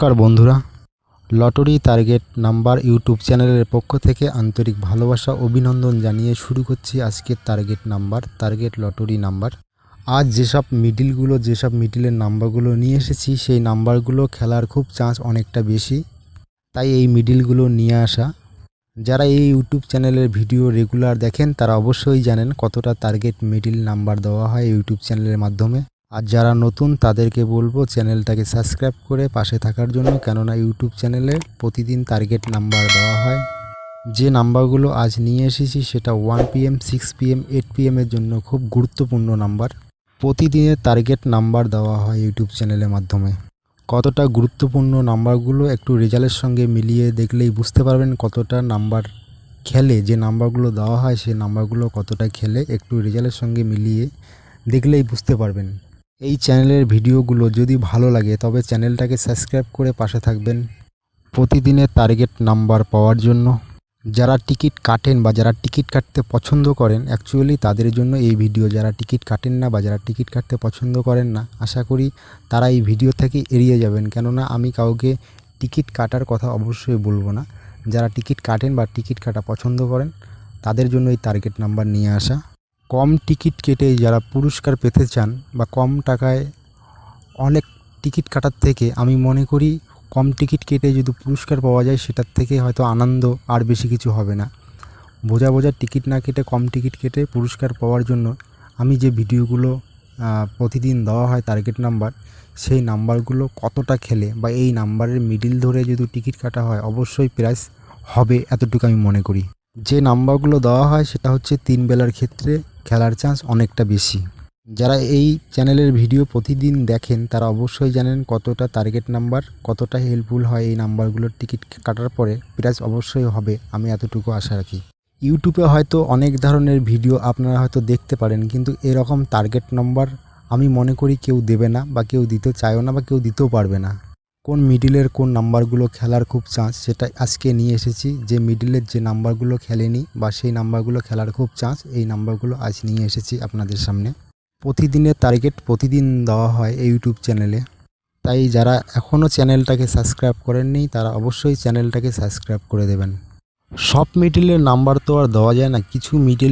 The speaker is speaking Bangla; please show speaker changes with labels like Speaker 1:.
Speaker 1: নমস্কার বন্ধুরা, লটারি টার্গেট নাম্বার ইউটিউব চ্যানেলের পক্ষ থেকে আন্তরিক ভালোবাসা অভিনন্দন জানিয়ে শুরু করছি আজকের টার্গেট লটারি নাম্বার। আজ যেসব মিডিলের নাম্বারগুলো নিয়ে এসেছি সেই নাম্বারগুলো খেলার খুব চান্স অনেকটা বেশি, তাই এই মিডিলগুলো নিয়ে আসা। যারা এই ইউটিউব চ্যানেলের ভিডিও রেগুলার দেখেন তারা অবশ্যই জানেন কতটা টার্গেট মিডিল নাম্বার দেওয়া হয় ইউটিউব চ্যানেলের মাধ্যমে। আর যারা নতুন তাদেরকে বলবো চ্যানেলটাকে সাবস্ক্রাইব করে পাশে থাকার জন্য, কেননা ইউটিউব চ্যানেলে প্রতিদিন টার্গেট নাম্বার দেওয়া হয়। যে নাম্বারগুলো আজ নিয়ে এসেছি সেটা 1 PM, 6 PM, 8 PM এর জন্য খুব গুরুত্বপূর্ণ নাম্বার। প্রতিদিনের টার্গেট নাম্বার দেওয়া হয় ইউটিউব চ্যানেলের মাধ্যমে। কতটা গুরুত্বপূর্ণ নাম্বারগুলো একটু রেজাল্টের সঙ্গে মিলিয়ে দেখলেই বুঝতে পারবেন কতটা নাম্বার খেলে। যে নাম্বারগুলো দেওয়া হয় সেই নাম্বারগুলো কতটা খেলে একটু রেজাল্টের সঙ্গে মিলিয়ে দেখলেই বুঝতে পারবেন। এই চ্যানেলের ভিডিওগুলো যদি ভালো লাগে তবে চ্যানেলটাকে সাবস্ক্রাইব করে পাশে থাকবেন প্রতিদিনের টার্গেট নাম্বার পাওয়ার জন্য। যারা টিকিট কাটেন বা যারা টিকিট কাটতে পছন্দ করেন, অ্যাকচুয়ালি তাদের জন্য এই ভিডিও। যারা টিকিট কাটেন না বা যারা টিকিট কাটতে পছন্দ করেন না, আশা করি তারা এই ভিডিও থেকে এড়িয়ে যাবেন, কেননা আমি কাউকে টিকিট কাটার কথা অবশ্যই বলবো না। যারা টিকিট কাটেন বা টিকিট কাটা পছন্দ করেন তাদের জন্য এই টার্গেট নাম্বার নিয়ে আসা। কম টিকিট কেটে যারা পুরস্কার পেতে চান বা কম টাকায় অনেক টিকিট কাটার থেকে আমি মনে করি কম টিকিট কেটে যদি পুরস্কার পাওয়া যায় সেটার থেকে হয়তো আনন্দ আর বেশি কিছু হবে না। বোঝা টিকিট না কেটে কম টিকিট কেটে পুরস্কার পাওয়ার জন্য আমি যে ভিডিওগুলো প্রতিদিন দেওয়া হয় টার্গেট নাম্বার, সেই নাম্বারগুলো কতটা খেলে বা এই নাম্বারের মিডিল ধরে যদি টিকিট কাটা হয় অবশ্যই প্রাইস হবে, এতটুকু আমি মনে করি। যে নাম্বারগুলো দেওয়া হয় সেটা হচ্ছে 3 বেলার ক্ষেত্রে খেলার চান্স অনেকটা বেশি। যারা এই চ্যানেলের ভিডিও প্রতিদিন দেখেন তারা অবশ্যই জানেন কতটা টার্গেট নাম্বার কতটা হেল্পফুল হয়। এই নাম্বারগুলোর টিকিট কাটার পরে প্রাইস অবশ্যই হবে, আমি এতটুকু আশা রাখি। ইউটিউবে হয়তো অনেক ধরনের ভিডিও আপনারা হয়তো দেখতে পারেন, কিন্তু এরকম টার্গেট নাম্বার আমি মনে করি কেউ দেবে না বা কেউ দিতে চায়ও না বা কেউ দিতেও পারবে না। কোন মিডিলের কোন নাম্বারগুলো খেলার খুব চান্স সেটা আজকে নিয়ে এসেছি। যে মিডিলের যে নাম্বারগুলো খেলেনি বা সেই নাম্বারগুলো খেলার খুব চান্স, এই নাম্বারগুলো আজ নিয়ে এসেছি আপনাদের সামনে। প্রতিদিনের টার্গেট প্রতিদিন দেওয়া হয় এই ইউটিউব চ্যানেলে, তাই যারা এখনও চ্যানেলটাকে সাবস্ক্রাইব করেননি তারা অবশ্যই চ্যানেলটাকে সাবস্ক্রাইব করে দেবেন। সব মিডিলের নাম্বার তো আর দেওয়া যায় না, কিছু মিডিল